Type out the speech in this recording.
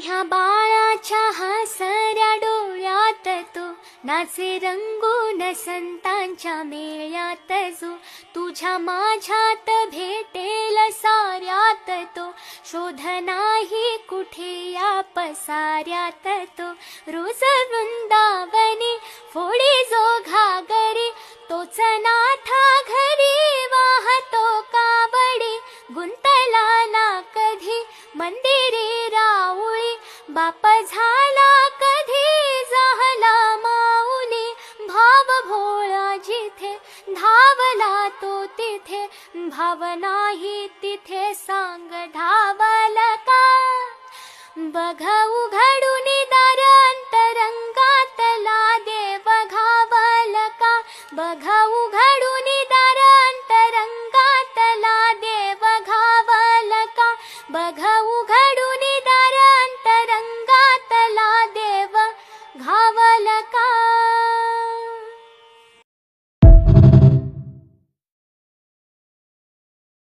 ह्या बाळाच्या हसऱ्या डोळ्यात तो नाचे रंगून संतांच्या मेळ्यात जो तुझ्या माझ्यात भेटेल साऱ्यात तो शोध नाही कुठे या पसाऱ्यात तो रोज वृंदावनी फोडी जो घागरी तोच नाथा घरी वाहतो कावडी गुंतला ना कधी मंदिरी राऊळी बाप झाला कधी झाला माऊली भाव भोळा जिथे धावला तो तिथे भाव नाही तिथे सांग धावल का बघ उघडून